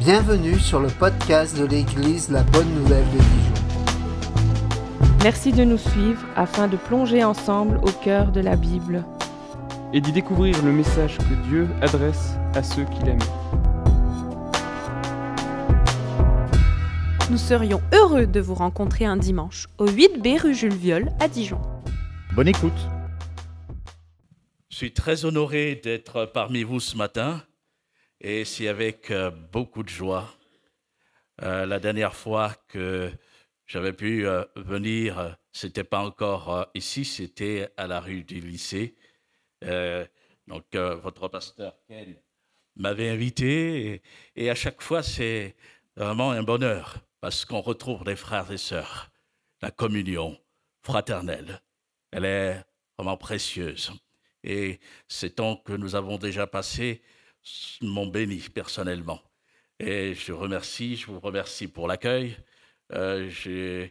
Bienvenue sur le podcast de l'Église La Bonne Nouvelle de Dijon. Merci de nous suivre afin de plonger ensemble au cœur de la Bible et d'y découvrir le message que Dieu adresse à ceux qu'il aime. Nous serions heureux de vous rencontrer un dimanche au 8B rue Jules Viol à Dijon. Bonne écoute. Je suis très honoré d'être parmi vous ce matin et c'est avec beaucoup de joie. La dernière fois que j'avais pu venir, c'était pas encore ici, c'était à la rue du lycée. Votre pasteur Ken m'avait invité et à chaque fois c'est vraiment un bonheur parce qu'on retrouve les frères et sœurs. La communion fraternelle, elle est vraiment précieuse. Et ces temps que nous avons déjà passés m'ont béni personnellement. Et je vous remercie pour l'accueil. Je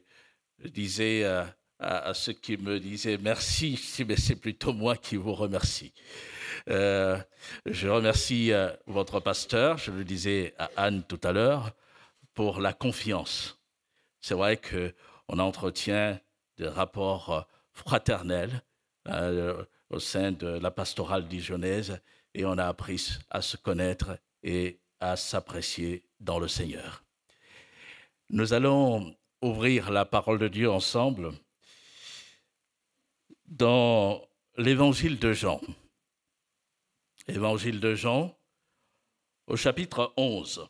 disais à ceux qui me disaient merci, mais c'est plutôt moi qui vous remercie. Je remercie votre pasteur, je le disais à Anne tout à l'heure, pour la confiance. C'est vrai qu'on entretient des rapports fraternels au sein de la pastorale dijonnaise et on a appris à se connaître et à s'apprécier dans le Seigneur. Nous allons ouvrir la parole de Dieu ensemble dans l'évangile de Jean. Évangile de Jean au chapitre 11.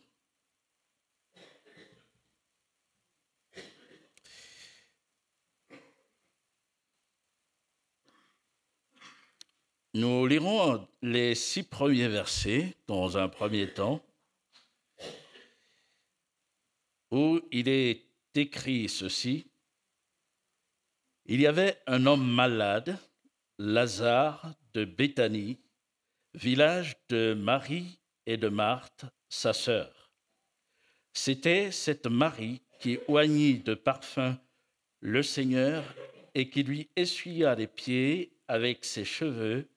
Nous lirons les 6 premiers versets dans un premier temps, où il est écrit ceci. Il y avait un homme malade, Lazare de Béthanie, village de Marie et de Marthe, sa sœur. C'était cette Marie qui oignit de parfum le Seigneur et qui lui essuya les pieds avec ses cheveux,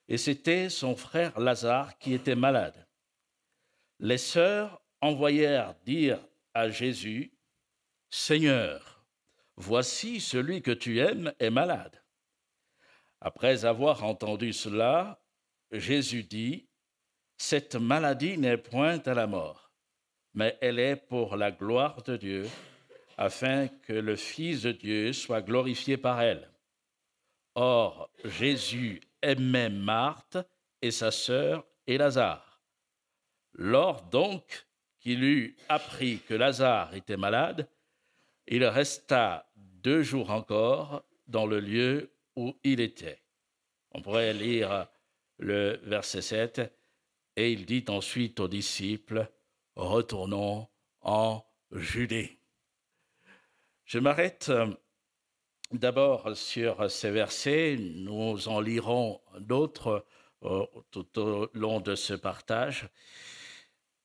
et c'était son frère Lazare qui était malade. Les sœurs envoyèrent dire à Jésus, « Seigneur, voici celui que tu aimes est malade. » Après avoir entendu cela, Jésus dit, « Cette maladie n'est point à la mort, mais elle est pour la gloire de Dieu, afin que le Fils de Dieu soit glorifié par elle. » Or, Jésus aimait Marthe et sa sœur et Lazare. Lors donc qu'il eut appris que Lazare était malade, il resta 2 jours encore dans le lieu où il était. On pourrait lire le verset 7, et il dit ensuite aux disciples, « Retournons en Judée. » Je m'arrête d'abord sur ces versets, nous en lirons d'autres tout au long de ce partage.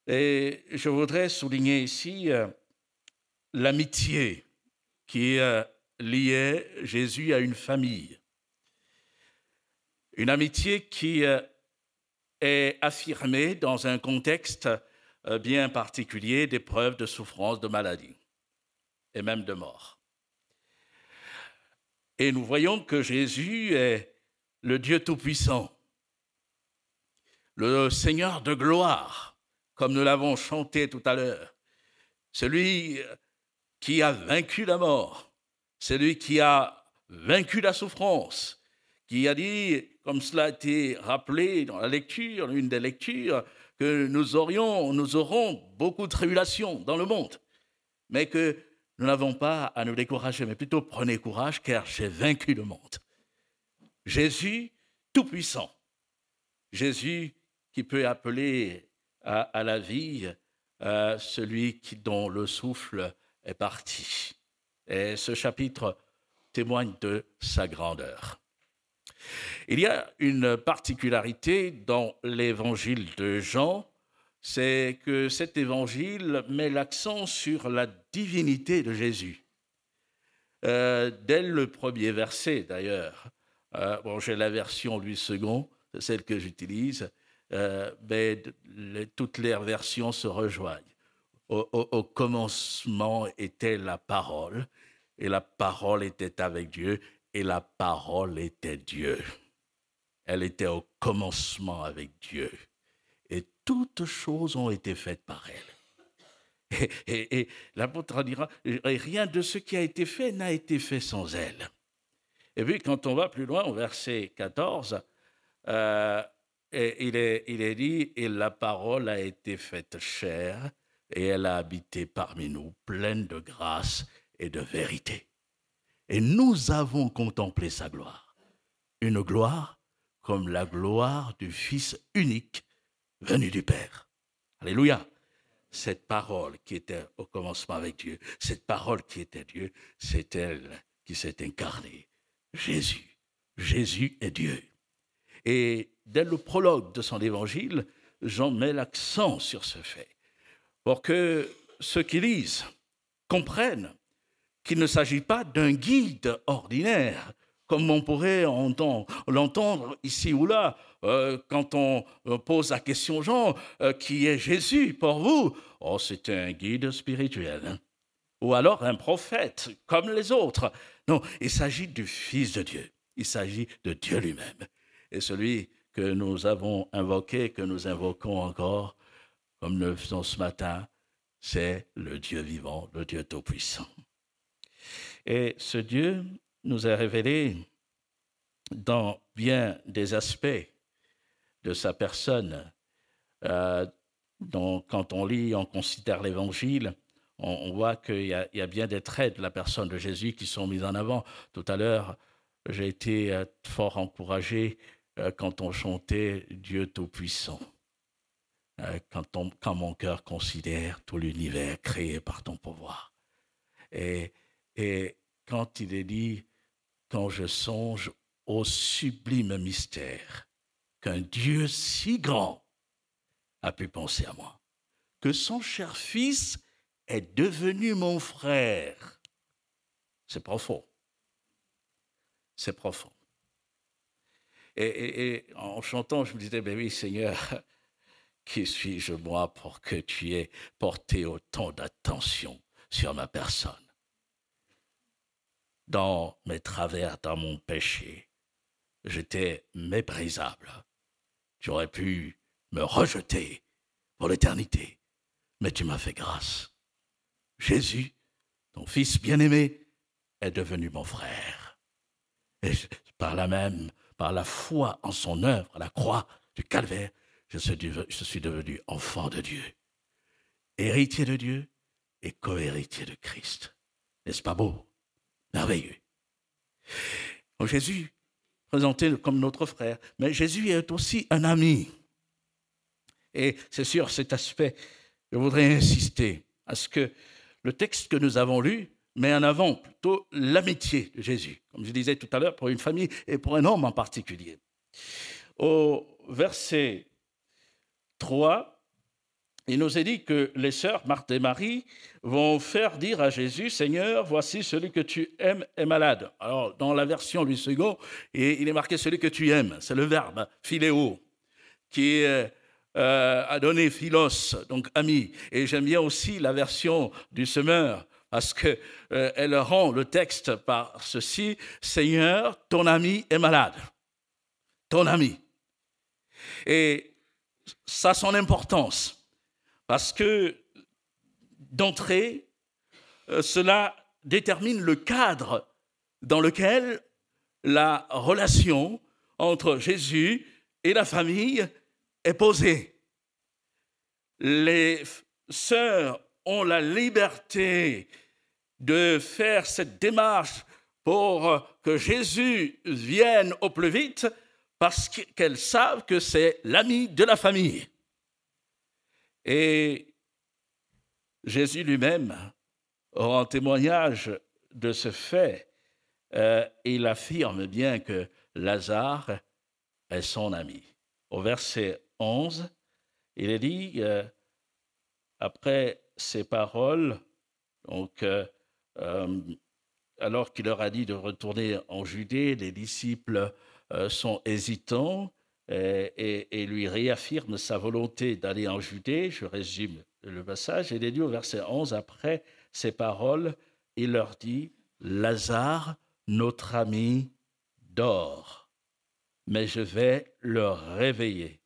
Et je voudrais souligner ici l'amitié qui liait Jésus à une famille. Une amitié qui est affirmée dans un contexte bien particulier d'épreuves, de souffrances, de maladies et même de mort. Et nous voyons que Jésus est le Dieu Tout-Puissant, le Seigneur de gloire, comme nous l'avons chanté tout à l'heure, celui qui a vaincu la mort, celui qui a vaincu la souffrance, qui a dit, comme cela a été rappelé dans la lecture, l'une des lectures, que nous aurons beaucoup de tribulations dans le monde, mais que nous n'avons pas à nous décourager, mais plutôt prenez courage, car j'ai vaincu le monde. Jésus tout-puissant, Jésus qui peut appeler à la vie celui dont le souffle est parti. Et ce chapitre témoigne de sa grandeur. Il y a une particularité dans l'évangile de Jean, c'est que cet évangile met l'accent sur la divinité de Jésus. Dès le premier verset, d'ailleurs, j'ai la version Louis II, c'est celle que j'utilise, mais toutes les versions se rejoignent. Au commencement était la parole, et la parole était avec Dieu, et la parole était Dieu. Elle était au commencement avec Dieu. Et toutes choses ont été faites par elle. Et l'apôtre dira, rien de ce qui a été fait n'a été fait sans elle. Et puis quand on va plus loin, au verset 14, il est dit, et la parole a été faite chair, et elle a habité parmi nous, pleine de grâce et de vérité. Et nous avons contemplé sa gloire. Une gloire comme la gloire du Fils unique venu du Père. Alléluia. Cette parole qui était au commencement avec Dieu, cette parole qui était Dieu, c'est elle qui s'est incarnée. Jésus. Jésus est Dieu. Et dès le prologue de son évangile, Jean met l'accent sur ce fait, pour que ceux qui lisent comprennent qu'il ne s'agit pas d'un guide ordinaire, comme on pourrait l'entendre ici ou là, quand on pose la question, Jean, qui est Jésus pour vous? Oh, c'est un guide spirituel, hein? Ou alors un prophète, comme les autres. Non, il s'agit du Fils de Dieu, il s'agit de Dieu lui-même. Et celui que nous avons invoqué, que nous invoquons encore, comme nous le faisons ce matin, c'est le Dieu vivant, le Dieu tout-puissant. Et ce Dieu nous est révélé dans bien des aspects de sa personne. Donc, quand on lit, on considère l'Évangile, on voit qu'il y a bien des traits de la personne de Jésus qui sont mis en avant. Tout à l'heure, j'ai été fort encouragé quand on chantait Dieu tout-puissant. Quand mon cœur considère tout l'univers créé par ton pouvoir. Et quand il est dit, quand je songe au sublime mystère qu'un Dieu si grand a pu penser à moi, que son cher Fils est devenu mon frère. C'est profond. C'est profond. Et en chantant, je me disais, ben oui, Seigneur, qui suis-je moi pour que tu aies porté autant d'attention sur ma personne? Dans mes travers, dans mon péché, j'étais méprisable. Tu aurais pu me rejeter pour l'éternité, mais tu m'as fait grâce. Jésus, ton Fils bien-aimé, est devenu mon frère. Et par la foi en son œuvre, à la croix du calvaire, je suis devenu enfant de Dieu, héritier de Dieu et co-héritier de Christ. N'est-ce pas beau? Merveilleux. Donc Jésus, présenté comme notre frère, mais Jésus est aussi un ami. Et c'est sur cet aspect que je voudrais insister, à ce que le texte que nous avons lu met en avant plutôt l'amitié de Jésus, comme je disais tout à l'heure, pour une famille et pour un homme en particulier. Au verset 3, il nous est dit que les sœurs, Marthe et Marie, vont faire dire à Jésus, « Seigneur, voici celui que tu aimes est malade. » Alors, dans la version Louis II, il est marqué « celui que tu aimes ». C'est le verbe « philéo » qui a donné « philos », donc « ami ». Et j'aime bien aussi la version du Semeur, parce qu'elle rend le texte par ceci, « Seigneur, ton ami est malade. » Ton ami. Et ça a son importance. Parce que, d'entrée, cela détermine le cadre dans lequel la relation entre Jésus et la famille est posée. Les sœurs ont la liberté de faire cette démarche pour que Jésus vienne au plus vite parce qu'elles savent que c'est l'ami de la famille. Et Jésus lui-même rend témoignage de ce fait. Il affirme bien que Lazare est son ami. Au verset 11, il est dit, après ces paroles, donc, alors qu'il leur a dit de retourner en Judée, les disciples sont hésitants, et lui réaffirme sa volonté d'aller en Judée. Je résume le passage, il est dit au verset 11, après ces paroles, il leur dit, Lazare, notre ami, dort, mais je vais le réveiller.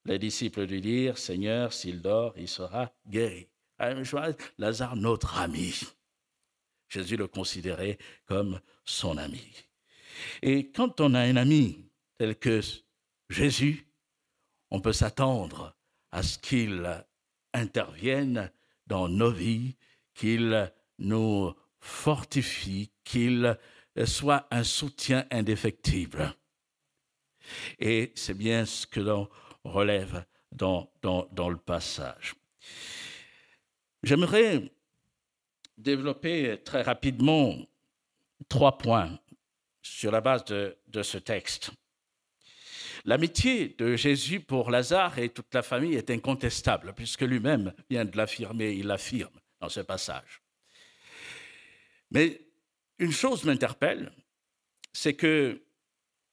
Les disciples lui dirent, Seigneur, s'il dort, il sera guéri. Lazare, notre ami. Jésus le considérait comme son ami. Et quand on a un ami tel que Jésus, on peut s'attendre à ce qu'il intervienne dans nos vies, qu'il nous fortifie, qu'il soit un soutien indéfectible. Et c'est bien ce que l'on relève dans le passage. J'aimerais développer très rapidement 3 points sur la base de ce texte. L'amitié de Jésus pour Lazare et toute la famille est incontestable, puisque lui-même vient de l'affirmer, il l'affirme dans ce passage. Mais une chose m'interpelle, c'est que,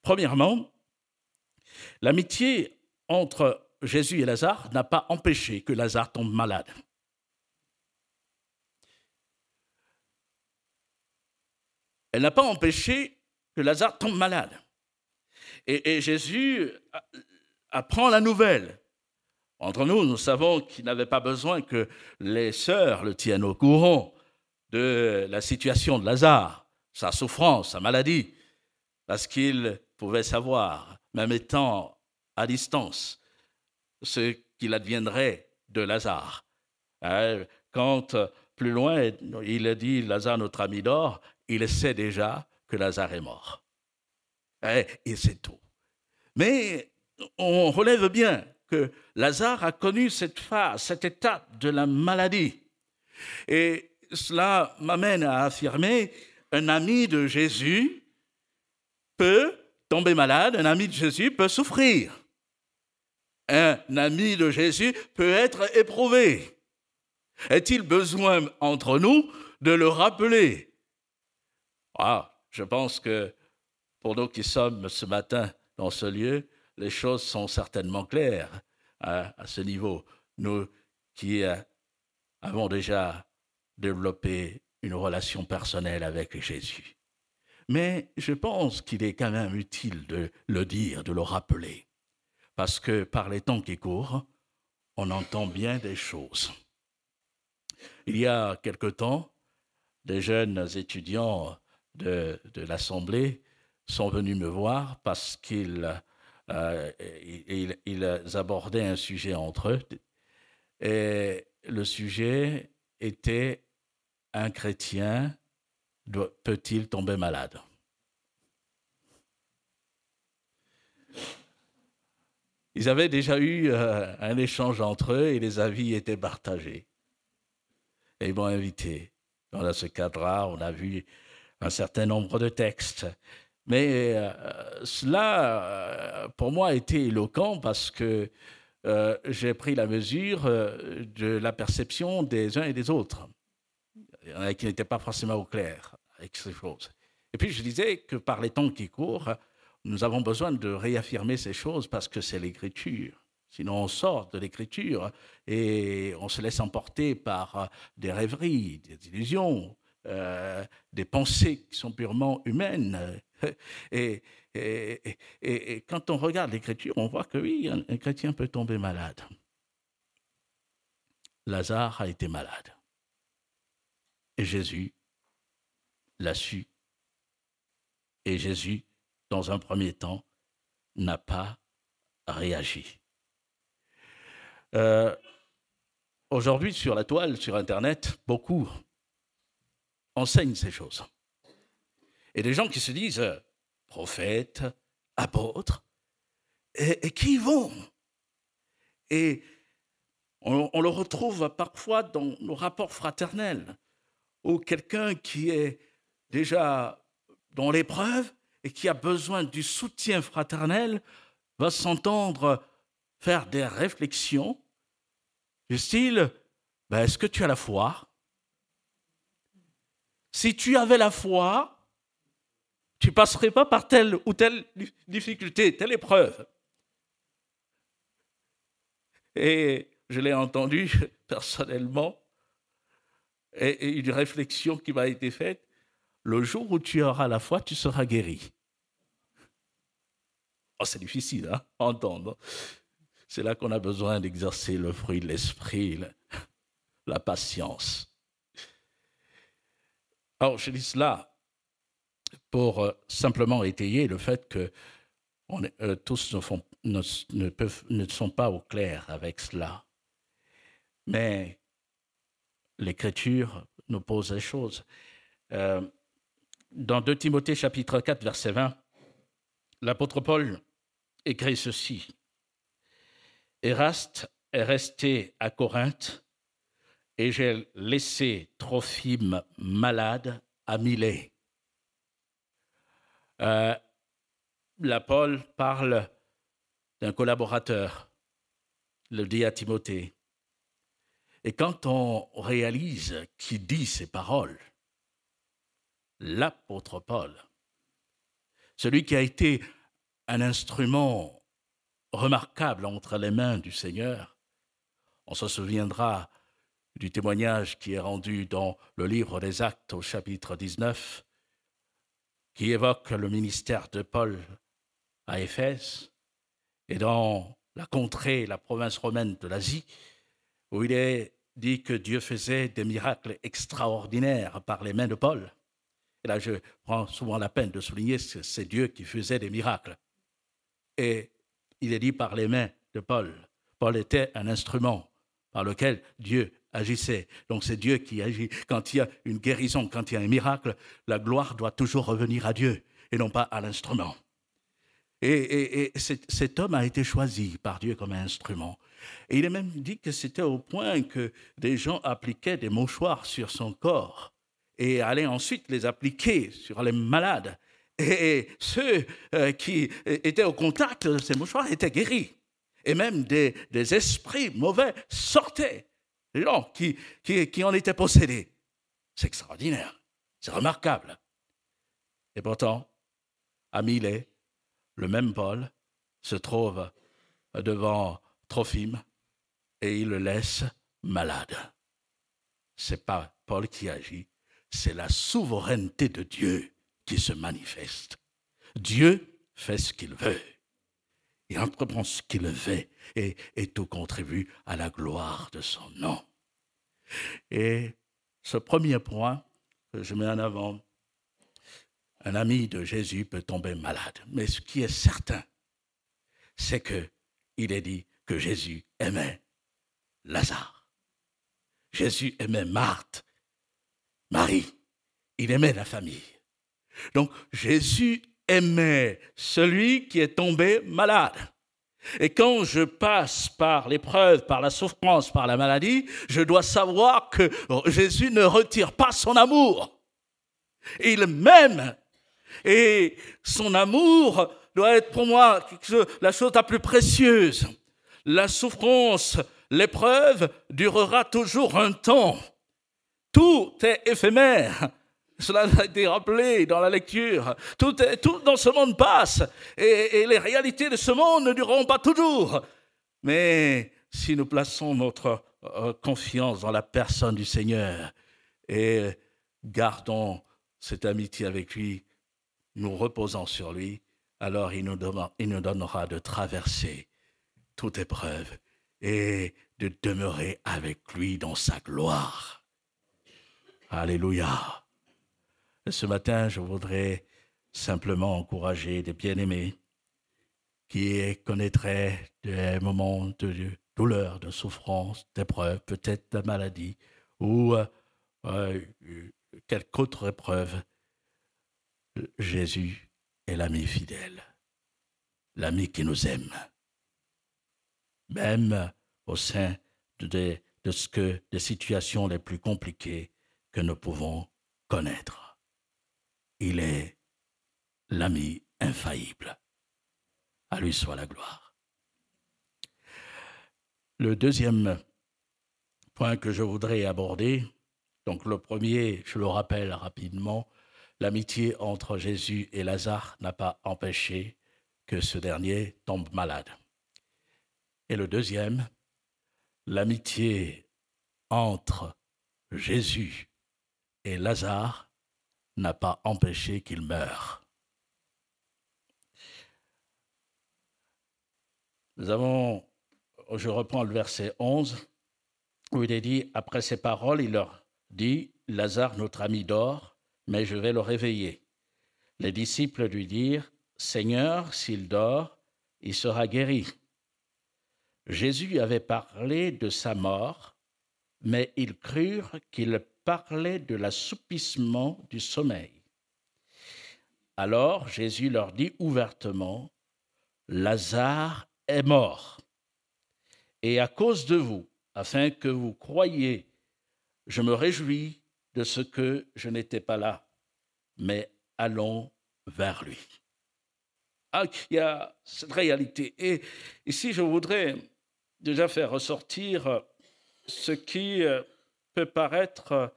premièrement, l'amitié entre Jésus et Lazare n'a pas empêché que Lazare tombe malade. Elle n'a pas empêché que Lazare tombe malade. Et Jésus apprend la nouvelle. Entre nous, nous savons qu'il n'avait pas besoin que les sœurs le tiennent au courant de la situation de Lazare, sa souffrance, sa maladie, parce qu'il pouvait savoir, même étant à distance, ce qu'il adviendrait de Lazare. Quand, plus loin, il a dit « Lazare, notre ami, dort », il sait déjà que Lazare est mort. Et c'est tout. Mais on relève bien que Lazare a connu cette phase, cette étape de la maladie. Et cela m'amène à affirmer un ami de Jésus peut tomber malade, un ami de Jésus peut souffrir. Un ami de Jésus peut être éprouvé. Est-il besoin entre nous de le rappeler? Je pense que pour nous qui sommes ce matin dans ce lieu, les choses sont certainement claires à ce niveau. Nous qui avons déjà développé une relation personnelle avec Jésus. Mais je pense qu'il est quand même utile de le dire, de le rappeler. Parce que par les temps qui courent, on entend bien des choses. Il y a quelque temps, des jeunes étudiants de l'Assemblée sont venus me voir parce qu'ils abordaient un sujet entre eux. Et le sujet était « Un chrétien peut-il tomber malade ?» Ils avaient déjà eu un échange entre eux et les avis étaient partagés. Et ils m'ont invité. Dans ce cadre-là, on a vu un certain nombre de textes. Mais cela, pour moi, a été éloquent parce que j'ai pris la mesure de la perception des uns et des autres. Il y en a qui n'étaient pas forcément au clair avec ces choses. Et puis je disais que par les temps qui courent, nous avons besoin de réaffirmer ces choses parce que c'est l'Écriture. Sinon, on sort de l'Écriture et on se laisse emporter par des rêveries, des illusions, des pensées qui sont purement humaines. Et quand on regarde l'Écriture, on voit que oui, un chrétien peut tomber malade. Lazare a été malade. Et Jésus l'a su. Et Jésus, dans un premier temps, n'a pas réagi. Aujourd'hui, sur la toile, sur Internet, beaucoup enseignent ces choses. Et des gens qui se disent prophètes, apôtres, et qui y vont. Et on le retrouve parfois dans nos rapports fraternels, où quelqu'un qui est déjà dans l'épreuve et qui a besoin du soutien fraternel va s'entendre faire des réflexions du style « Est-ce que tu as la foi ? Si tu avais la foi, tu ne passerais pas par telle ou telle difficulté, telle épreuve. » Et je l'ai entendu personnellement, et une réflexion qui m'a été faite, le jour où tu auras la foi, tu seras guéri. Oh, c'est difficile à entendre. C'est là qu'on a besoin d'exercer le fruit de l'esprit, la patience. Alors, je dis cela pour simplement étayer le fait que tous ne sont pas au clair avec cela. Mais l'Écriture nous pose les choses. Dans 2 Timothée chapitre 4, verset 20, l'apôtre Paul écrit ceci. « Éraste est resté à Corinthe, et j'ai laissé Trophime malade à Milet. » Là, Paul parle d'un collaborateur, le dit à Timothée. Et quand on réalise qui dit ces paroles, l'apôtre Paul, celui qui a été un instrument remarquable entre les mains du Seigneur, on se souviendra du témoignage qui est rendu dans le livre des Actes au chapitre 19, qui évoque le ministère de Paul à Éphèse et dans la contrée, la province romaine de l'Asie, où il est dit que Dieu faisait des miracles extraordinaires par les mains de Paul. Et là, je prends souvent la peine de souligner que c'est Dieu qui faisait des miracles. Et il est dit par les mains de Paul. Paul était un instrument par lequel Dieu agissait. Donc c'est Dieu qui agit. Quand il y a une guérison, quand il y a un miracle, la gloire doit toujours revenir à Dieu et non pas à l'instrument. Et cet homme a été choisi par Dieu comme instrument. Et il est même dit que c'était au point que des gens appliquaient des mouchoirs sur son corps et allaient ensuite les appliquer sur les malades. Et ceux qui étaient au contact de ces mouchoirs étaient guéris. Et même des esprits mauvais sortaient. Les gens qui en étaient possédés. C'est extraordinaire. C'est remarquable. Et pourtant, à Milet, le même Paul se trouve devant Trophime et il le laisse malade. Ce n'est pas Paul qui agit, c'est la souveraineté de Dieu qui se manifeste. Dieu fait ce qu'il veut. Il entreprend ce qu'il veut et tout contribue à la gloire de son nom. Et ce premier point que je mets en avant, un ami de Jésus peut tomber malade. Mais ce qui est certain, c'est qu'il est dit que Jésus aimait Lazare. Jésus aimait Marthe, Marie. Il aimait la famille. Donc Jésus aimait celui qui est tombé malade. Et quand je passe par l'épreuve, par la souffrance, par la maladie, je dois savoir que Jésus ne retire pas son amour. Il m'aime. Et son amour doit être pour moi la chose la plus précieuse. La souffrance, l'épreuve durera toujours un temps. Tout est éphémère. Cela a été rappelé dans la lecture. Tout dans ce monde passe. Et les réalités de ce monde ne dureront pas toujours. Mais si nous plaçons notre confiance dans la personne du Seigneur et gardons cette amitié avec lui, nous reposons sur lui, alors il nous donnera de traverser toute épreuve et de demeurer avec lui dans sa gloire. Alléluia. Ce matin, je voudrais simplement encourager des bien-aimés qui connaîtraient des moments de douleur, de souffrance, d'épreuve, peut-être de maladie ou quelque autre épreuve. Jésus est l'ami fidèle, l'ami qui nous aime, même au sein des situations les plus compliquées que nous pouvons connaître. Il est l'ami infaillible. À lui soit la gloire. Le deuxième point que je voudrais aborder, donc le premier, je le rappelle rapidement, l'amitié entre Jésus et Lazare n'a pas empêché que ce dernier tombe malade. Et le deuxième, l'amitié entre Jésus et Lazare n'a pas empêché qu'il meure. Je reprends le verset 11, où il est dit, après ces paroles, il leur dit, Lazare, notre ami, dort, mais je vais le réveiller. Les disciples lui dirent, Seigneur, s'il dort, il sera guéri. Jésus avait parlé de sa mort, mais ils crurent qu'il parlait de l'assoupissement du sommeil. Alors Jésus leur dit ouvertement, Lazare est mort. Et à cause de vous, afin que vous croyiez, je me réjouis de ce que je n'étais pas là, mais allons vers lui. Ah, il y a cette réalité. Et ici, je voudrais déjà faire ressortir ce qui peut paraître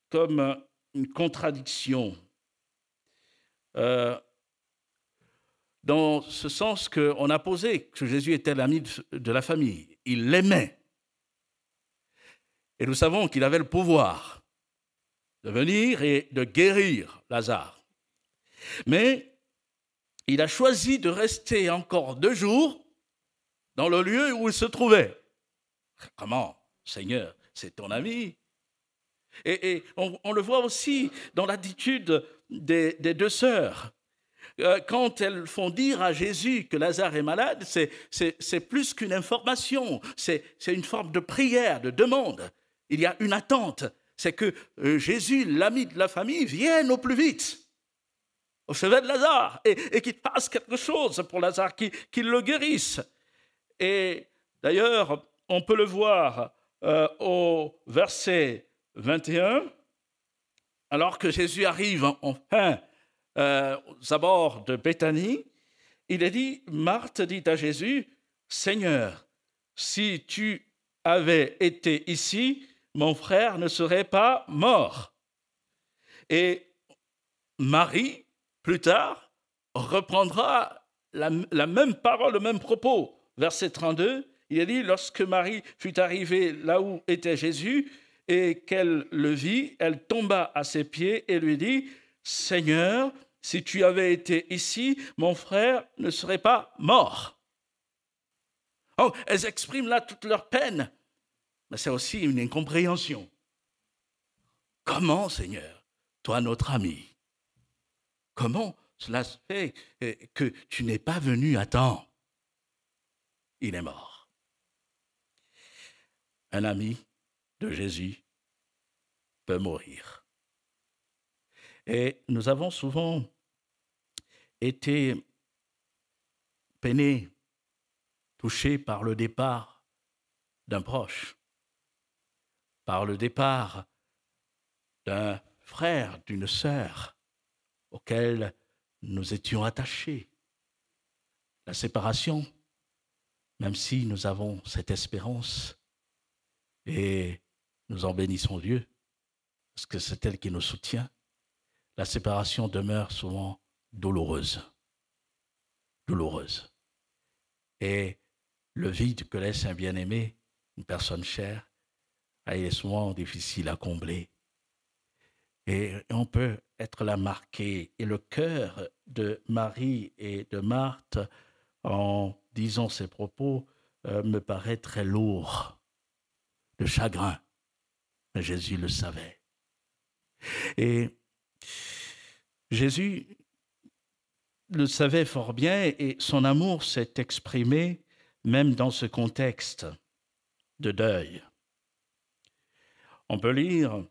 comme une contradiction. Dans ce sens qu'on a posé que Jésus était l'ami de la famille. Il l'aimait. Et nous savons qu'il avait le pouvoir de venir et de guérir Lazare. Mais il a choisi de rester encore 2 jours dans le lieu où il se trouvait. Comment, Seigneur, c'est ton ami? Et on le voit aussi dans l'attitude des 2 sœurs. Quand elles font dire à Jésus que Lazare est malade, c'est plus qu'une information, c'est une forme de prière, de demande. Il y a une attente, c'est que Jésus, l'ami de la famille, vienne au plus vite au chevet de Lazare et qu'il fasse quelque chose pour Lazare, qu'il le guérisse. Et d'ailleurs, on peut le voir au verset 21, alors que Jésus arrive enfin aux abords de Béthanie, il est dit, Marthe dit à Jésus, Seigneur, si tu avais été ici, mon frère ne serait pas mort. Et Marie, plus tard, reprendra la même parole, le même propos. Verset 32, il est dit, lorsque Marie fut arrivée là où était Jésus et qu'elle le vit, elle tomba à ses pieds et lui dit, Seigneur, si tu avais été ici, mon frère ne serait pas mort. Oh, elles expriment là toute leur peine, mais c'est aussi une incompréhension. Comment, Seigneur, toi notre ami, comment cela se fait que tu n'es pas venu à temps? Il est mort. Un ami de Jésus peut mourir. Et nous avons souvent été peinés, touchés par le départ d'un proche, par le départ d'un frère, d'une sœur auquel nous étions attachés. La séparation, même si nous avons cette espérance, et nous en bénissons Dieu, parce que c'est elle qui nous soutient, la séparation demeure souvent douloureuse. Douloureuse. Et le vide que laisse un bien-aimé, une personne chère, il est souvent difficile à combler. Et on peut être là marqué. Et le cœur de Marie et de Marthe, en disant ces propos, me paraît très lourd de chagrin. Mais Jésus le savait. Et Jésus le savait fort bien et son amour s'est exprimé même dans ce contexte de deuil. On peut lire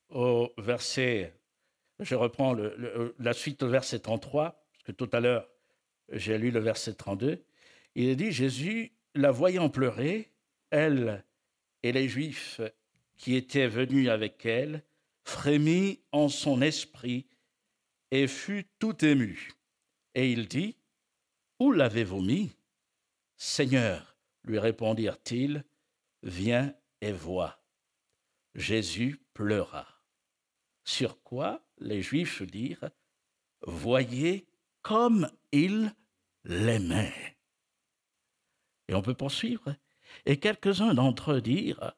au verset, je reprends la suite au verset 33, parce que tout à l'heure j'ai lu le verset 32, il est dit, Jésus, la voyant pleurer, elle et les Juifs qui étaient venus avec elle, frémit en son esprit et fut tout ému. Et il dit, où l'avez-vous mis? Seigneur, lui répondirent-ils, viens et vois. Jésus pleura. Sur quoi les Juifs dirent, voyez comme il l'aimait. Et on peut poursuivre. Et quelques-uns d'entre eux dirent,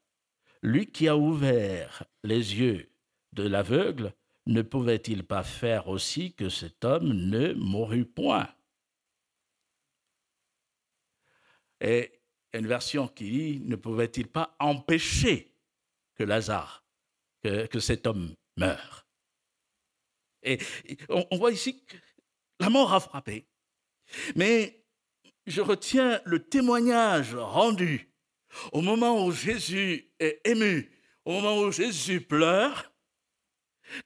lui qui a ouvert les yeux de l'aveugle, ne pouvait-il pas faire aussi que cet homme ne mourût point? Et une version qui dit, ne pouvait-il pas empêcher que Lazare, que cet homme meure? Et on voit ici que la mort a frappé. Mais je retiens le témoignage rendu au moment où Jésus est ému, au moment où Jésus pleure.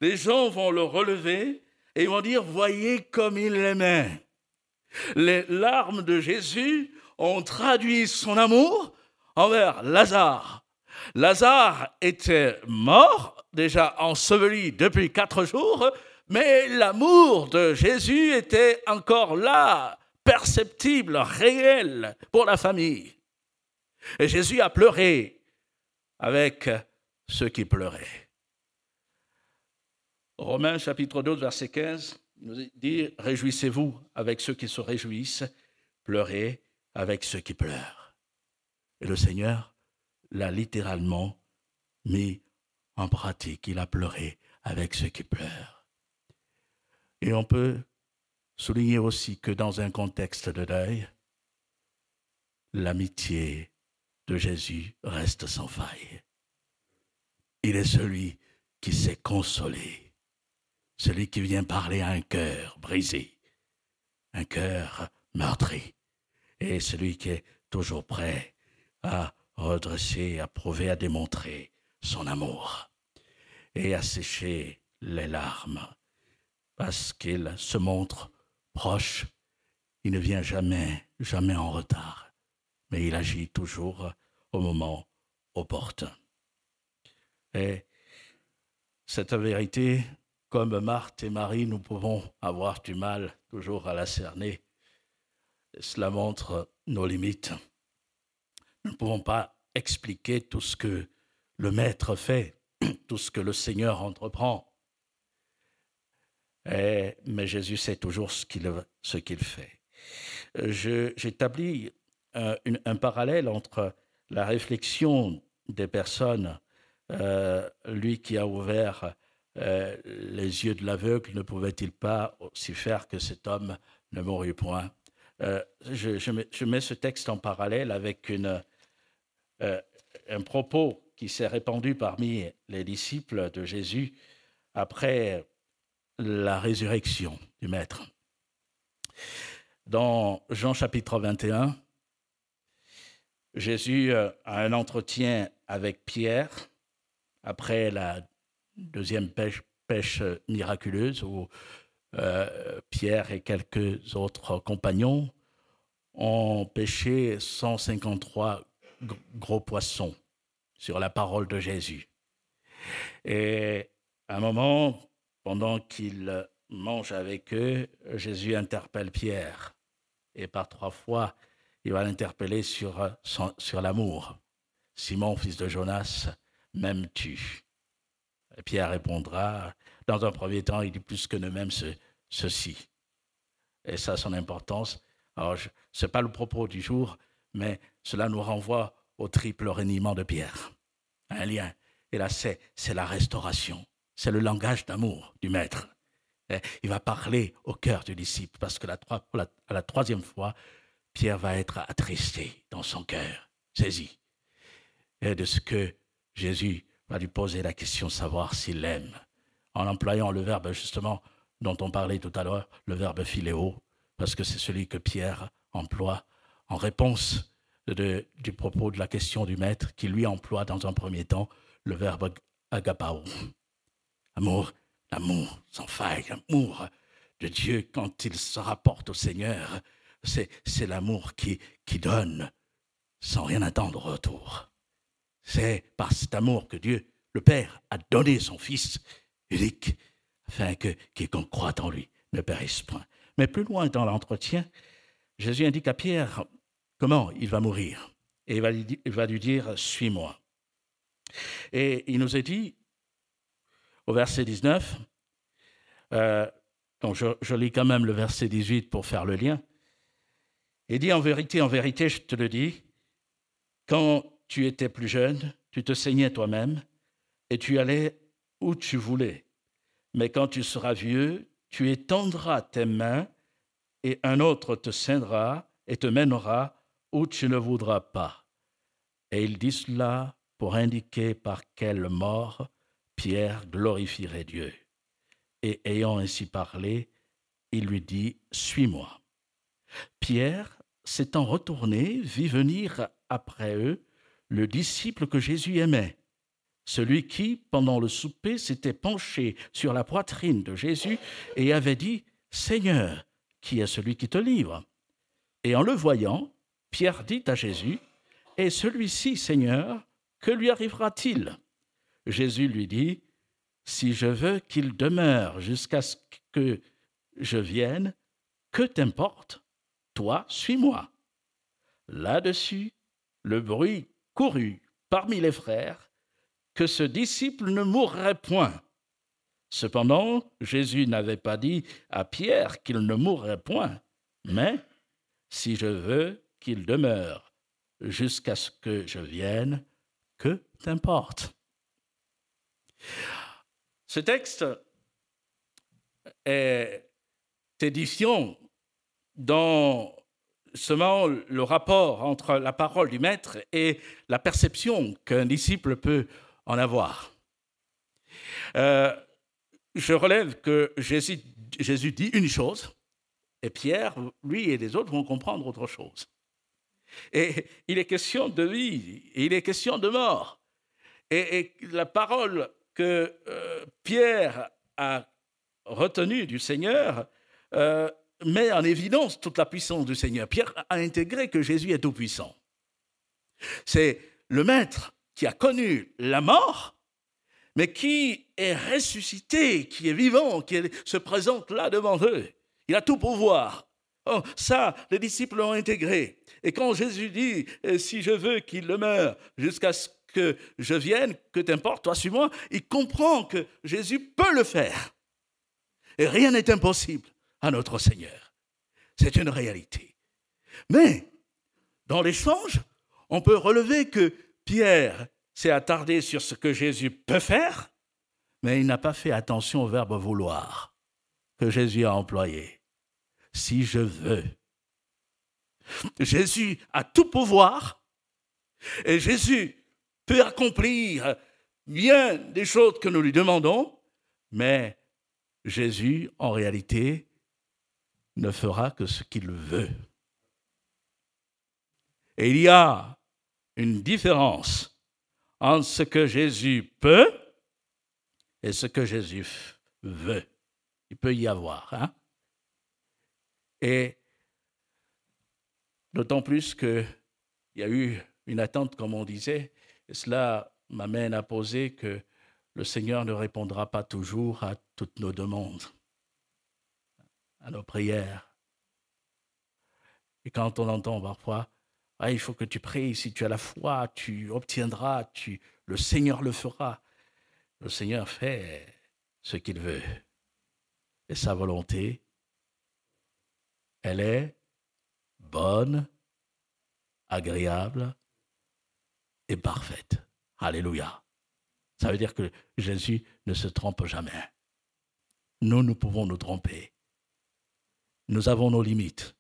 Les gens vont le relever et vont dire, voyez comme il l'aimait. Les larmes de Jésus ont traduit son amour envers Lazare. Lazare était mort, déjà enseveli depuis 4 jours, mais l'amour de Jésus était encore là, perceptible, réel pour la famille. Et Jésus a pleuré avec ceux qui pleuraient. Romains chapitre 12, verset 15, nous dit « Réjouissez-vous avec ceux qui se réjouissent, pleurez avec ceux qui pleurent. » Et le Seigneur l'a littéralement mis en pratique. Il a pleuré avec ceux qui pleurent. Et on peut souligner aussi que dans un contexte de deuil, l'amitié de Jésus reste sans faille. Il est celui qui sait consoler, celui qui vient parler à un cœur brisé, un cœur meurtri, et celui qui est toujours prêt à redresser, à prouver, à démontrer son amour et à sécher les larmes parce qu'il se montre proche. Il ne vient jamais en retard, mais il agit toujours au moment opportun. Et cette vérité, comme Marthe et Marie, nous pouvons avoir du mal toujours à la cerner. Et cela montre nos limites. Nous ne pouvons pas expliquer tout ce que le Maître fait, tout ce que le Seigneur entreprend. Mais Jésus sait toujours ce qu'il fait. J'établis un parallèle entre la réflexion des personnes, lui qui a ouvert les yeux de l'aveugle, ne pouvait-il pas aussi faire que cet homme ne mourût point? Je mets ce texte en parallèle avec un propos qui s'est répandu parmi les disciples de Jésus après la résurrection du Maître. Dans Jean chapitre 21, Jésus a un entretien avec Pierre après la deuxième pêche miraculeuse où Pierre et quelques autres compagnons ont pêché 153 gros poissons sur la parole de Jésus. Et à un moment, pendant qu'il mange avec eux, Jésus interpelle Pierre. Et par 3 fois, il va l'interpeller sur l'amour. « Simon, fils de Jonas, m'aimes-tu » Et Pierre répondra, dans un premier temps, il dit plus que ne m'aime ceci. Et ça a son importance. Alors, ce n'est pas le propos du jour, mais cela nous renvoie au triple reniement de Pierre. Un lien. Et là, c'est la restauration. C'est le langage d'amour du Maître. Et il va parler au cœur du disciple parce que à la 3e fois, Pierre va être attristé dans son cœur, saisi. Et de ce que Jésus va lui poser la question de savoir s'il l'aime, en employant le verbe justement dont on parlait tout à l'heure, le verbe philéo, parce que c'est celui que Pierre emploie en réponse du propos de la question du Maître, qui lui emploie dans un premier temps le verbe agapao. L'amour sans faille, l'amour de Dieu quand il se rapporte au Seigneur, c'est l'amour qui donne sans rien attendre au retour. C'est par cet amour que Dieu, le Père, a donné son Fils unique, afin que quiconque croit en lui ne périsse point. Mais plus loin dans l'entretien, Jésus indique à Pierre comment il va mourir. Et il va lui dire « Suis-moi ». Et il nous est dit, au verset 19, donc je lis quand même le verset 18 pour faire le lien. Il dit en vérité, je te le dis, quand tu étais plus jeune, tu te saignais toi-même et tu allais où tu voulais. Mais quand tu seras vieux, tu étendras tes mains et un autre te ceindra et te mènera où tu ne voudras pas. Et il dit cela pour indiquer par quelle mort Pierre glorifierait Dieu. Et ayant ainsi parlé, il lui dit « Suis-moi ». Pierre, s'étant retourné, vit venir après eux le disciple que Jésus aimait, celui qui, pendant le souper, s'était penché sur la poitrine de Jésus et avait dit « Seigneur, qui est celui qui te livre ?» Et en le voyant, Pierre dit à Jésus « Et celui-ci, Seigneur, que lui arrivera-t-il » Jésus lui dit « Si je veux qu'il demeure jusqu'à ce que je vienne, que t'importe? Toi, suis-moi. » Là-dessus, le bruit courut parmi les frères que ce disciple ne mourrait point. Cependant, Jésus n'avait pas dit à Pierre qu'il ne mourrait point, mais « Si je veux qu'il demeure jusqu'à ce que je vienne, que t'importe ?» Ce texte est édifiant dans seulement le rapport entre la parole du Maître et la perception qu'un disciple peut en avoir. Je relève que Jésus dit une chose, et Pierre, lui et les autres vont comprendre autre chose. Et il est question de vie, et il est question de mort. Et la parole que Pierre a retenue du Seigneur met en évidence toute la puissance du Seigneur. Pierre a intégré que Jésus est tout-puissant. C'est le Maître qui a connu la mort, mais qui est ressuscité, qui est vivant, se présente là devant eux. Il a tout pouvoir. Oh, ça, les disciples l'ont intégré. Et quand Jésus dit « Si je veux qu'il demeure jusqu'à ce que je vienne, que t'importe, toi suis-moi », il comprend que Jésus peut le faire. Et rien n'est impossible à notre Seigneur. C'est une réalité. Mais, dans l'échange, on peut relever que Pierre s'est attardé sur ce que Jésus peut faire, mais il n'a pas fait attention au verbe « vouloir » que Jésus a employé. « Si je veux ». Jésus a tout pouvoir et Jésus peut accomplir bien des choses que nous lui demandons, mais Jésus, en réalité, ne fera que ce qu'il veut. Et il y a une différence entre ce que Jésus peut et ce que Jésus veut. Il peut y avoir. Hein? Et d'autant plus qu'il y a eu une attente, comme on disait, et cela m'amène à poser que le Seigneur ne répondra pas toujours à toutes nos demandes, à nos prières. Et quand on entend parfois, ah, il faut que tu pries, si tu as la foi, tu obtiendras, le Seigneur le fera. Le Seigneur fait ce qu'il veut. Et sa volonté, elle est bonne, agréable et parfaite. Alléluia. Ça veut dire que Jésus ne se trompe jamais. Nous pouvons nous tromper. Nous avons nos limites,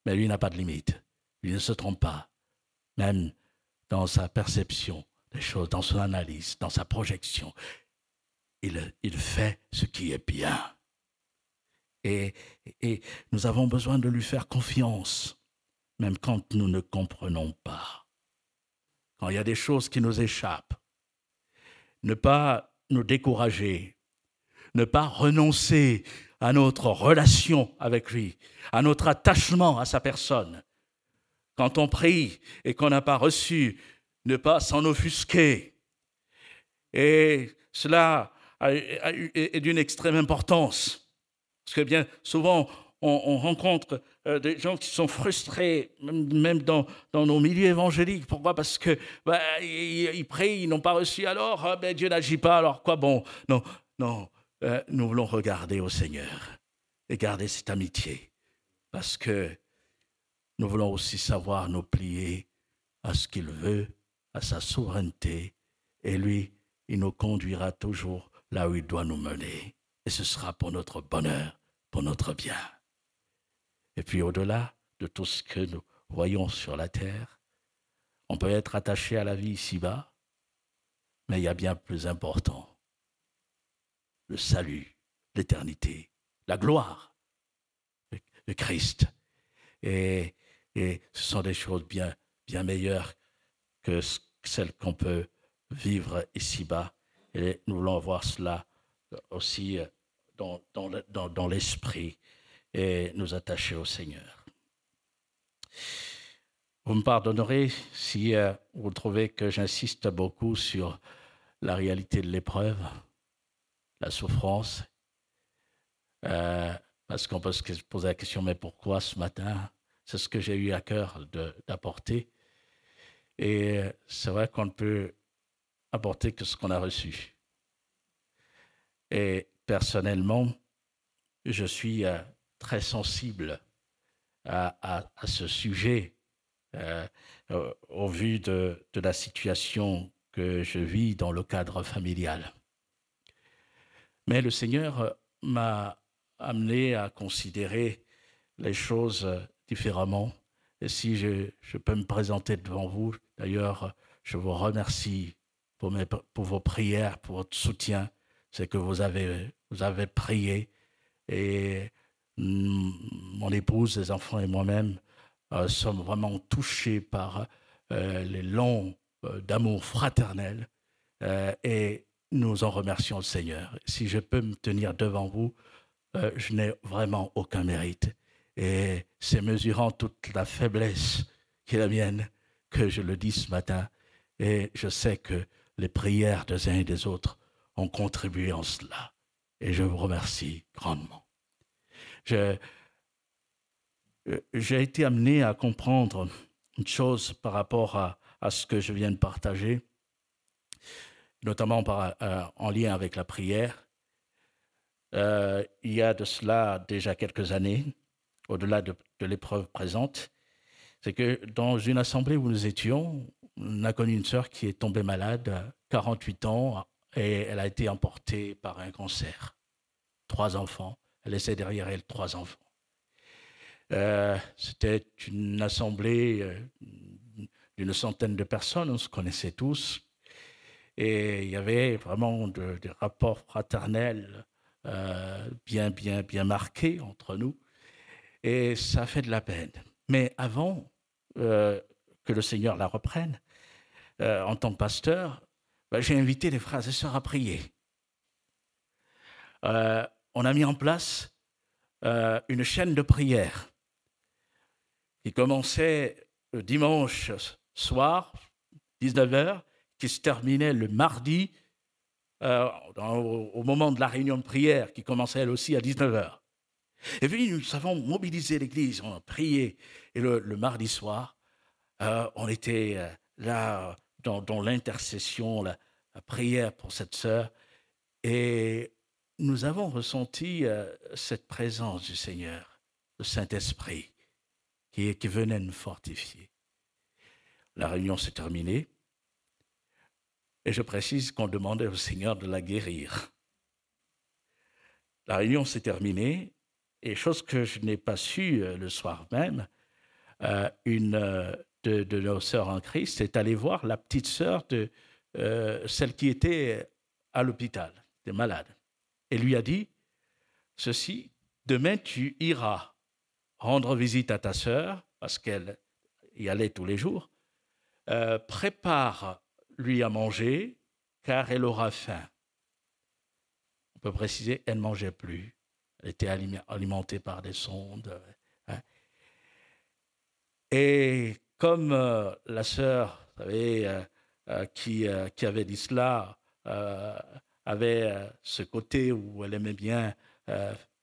mais lui n'a pas de limites. Lui ne se trompe pas, même dans sa perception des choses, dans son analyse, dans sa projection. Il fait ce qui est bien. Et nous avons besoin de lui faire confiance, même quand nous ne comprenons pas. Quand il y a des choses qui nous échappent, ne pas nous décourager, ne pas renoncer à notre relation avec lui, à notre attachement à sa personne. Quand on prie et qu'on n'a pas reçu, ne pas s'en offusquer. Et cela est d'une extrême importance. Parce que bien souvent, on rencontre des gens qui sont frustrés, même dans nos milieux évangéliques. Pourquoi? Parce que ils prient, ils n'ont pas reçu, alors Dieu n'agit pas, alors quoi bon? Non, nous voulons regarder au Seigneur et garder cette amitié. Parce que nous voulons aussi savoir nous plier à ce qu'il veut, à sa souveraineté. Et lui, il nous conduira toujours là où il doit nous mener. Et ce sera pour notre bonheur, pour notre bien. Et puis au-delà de tout ce que nous voyons sur la terre, on peut être attaché à la vie ici-bas, mais il y a bien plus important. Le salut, l'éternité, la gloire de Christ. Et ce sont des choses bien meilleures que celles qu'on peut vivre ici-bas. Et nous voulons voir cela aussi dans l'esprit et nous attacher au Seigneur. Vous me pardonnerez si vous trouvez que j'insiste beaucoup sur la réalité de l'épreuve, la souffrance, parce qu'on peut se poser la question, mais pourquoi ce matin? C'est ce que j'ai eu à cœur d'apporter. Et c'est vrai qu'on ne peut apporter que ce qu'on a reçu. Et personnellement, je suis très sensible à ce sujet au vu de la situation que je vis dans le cadre familial. Mais le Seigneur m'a amené à considérer les choses différemment. Et si je peux me présenter devant vous, d'ailleurs, je vous remercie pour vos prières, pour votre soutien. C'est que vous avez prié. Et mon épouse, les enfants et moi-même sommes vraiment touchés par les longs d'amour fraternel. Et nous en remercions le Seigneur. Si je peux me tenir devant vous, je n'ai vraiment aucun mérite. Et c'est mesurant toute la faiblesse qui est la mienne que je le dis ce matin. Et je sais que les prières des uns et des autres ont contribué en cela. Et je vous remercie grandement. J'ai été amené à comprendre une chose par rapport à ce que je viens de partager, notamment en lien avec la prière. Il y a de cela déjà quelques années, au-delà de l'épreuve présente, c'est que dans une assemblée où nous étions, on a connu une sœur qui est tombée malade, 48 ans, et elle a été emportée par un cancer. 3 enfants, elle laissait derrière elle 3 enfants. C'était une assemblée d'une centaine de personnes, on se connaissait tous, et il y avait vraiment des rapports fraternels bien marqués entre nous, et ça fait de la peine. Mais avant que le Seigneur la reprenne, en tant que pasteur, j'ai invité les frères et sœurs à prier. On a mis en place une chaîne de prière qui commençait le dimanche soir, 19h, qui se terminait le mardi, au moment de la réunion de prière, qui commençait elle aussi à 19h. Et puis nous avons mobilisé l'Église, on a prié. Et le mardi soir, on était là dans l'intercession, la prière pour cette sœur. Et nous avons ressenti cette présence du Seigneur, le Saint-Esprit, qui venait nous fortifier. La réunion s'est terminée. Et je précise qu'on demandait au Seigneur de la guérir. La réunion s'est terminée. Et chose que je n'ai pas su le soir même, une de nos sœurs en Christ est allée voir la petite sœur de celle qui était à l'hôpital, des malades. Et lui a dit ceci: demain tu iras rendre visite à ta sœur, parce qu'elle y allait tous les jours. Prépare-lui à manger, car elle aura faim. On peut préciser, elle ne mangeait plus. Elle était alimentée par des sondes. Et comme la sœur, vous savez, qui avait dit cela, avait ce côté où elle aimait bien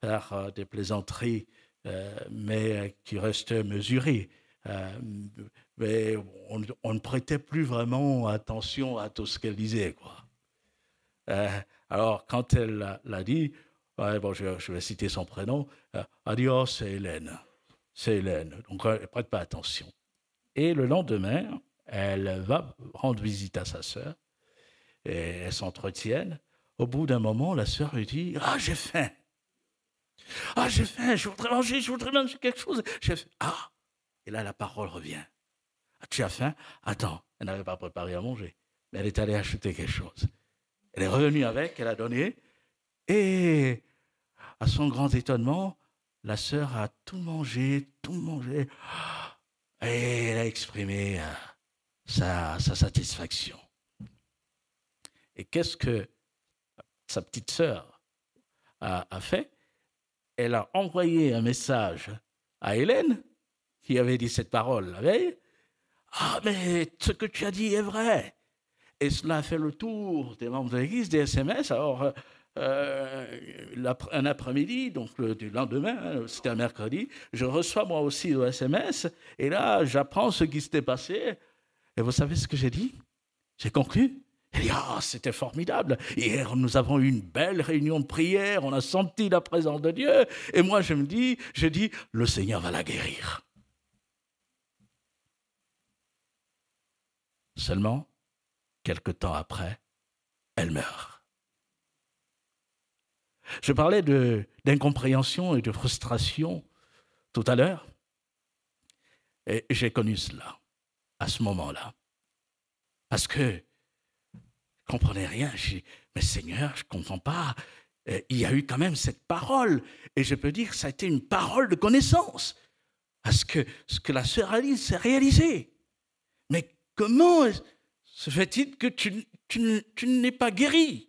faire des plaisanteries, mais qui restait mesurée. Mais on ne prêtait plus vraiment attention à tout ce qu'elle disait, quoi. Alors, quand elle l'a dit, bon, je vais citer son prénom, adios, c'est Hélène. c'est Hélène. Donc, elle ne prête pas attention. Et le lendemain, elle va rendre visite à sa sœur et elles s'entretiennent. Au bout d'un moment, la sœur lui dit « Ah, j'ai faim. Ah, j'ai faim, je voudrais manger quelque chose. J'ai faim. Ah !» Et là, la parole revient. « Ah, tu as faim? Attends. » Elle n'avait pas préparé à manger, mais elle est allée acheter quelque chose. Elle est revenue avec, elle a donné. Et à son grand étonnement, la sœur a tout mangé. Et elle a exprimé sa satisfaction. Et qu'est-ce que sa petite sœur a fait? Elle a envoyé un message à Hélène, qui avait dit cette parole la veille. « Ah, mais ce que tu as dit est vrai. » Et cela a fait le tour des membres de l'Église, des SMS. Alors, un après-midi, donc du lendemain, c'était un mercredi, je reçois moi aussi le SMS, et là, j'apprends ce qui s'était passé. Et vous savez ce que j'ai dit? J'ai conclu. Elle dit, ah, c'était formidable. Hier, nous avons eu une belle réunion de prière, on a senti la présence de Dieu. Et moi, je dis, le Seigneur va la guérir. Seulement, quelque temps après, elle meurt. Je parlais d'incompréhension et de frustration tout à l'heure. Et j'ai connu cela, à ce moment-là. Parce que je ne comprenais rien. Je dis, mais Seigneur, je ne comprends pas. Il y a eu quand même cette parole. Et je peux dire que ça a été une parole de connaissance. Parce que ce que la sœur Alice s'est réalisé. Mais comment se fait-il que tu n'es pas guéri?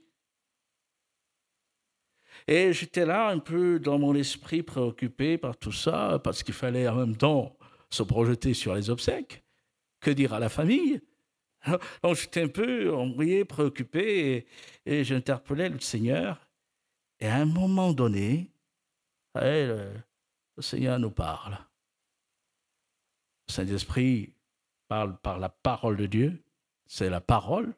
Et j'étais là un peu dans mon esprit préoccupé par tout ça, parce qu'il fallait en même temps se projeter sur les obsèques. Que dire à la famille? Donc j'étais un peu embrouillé, préoccupé, et j'interpellais le Seigneur. Et à un moment donné, le Seigneur nous parle. Le Saint-Esprit parle par la parole de Dieu. C'est la parole.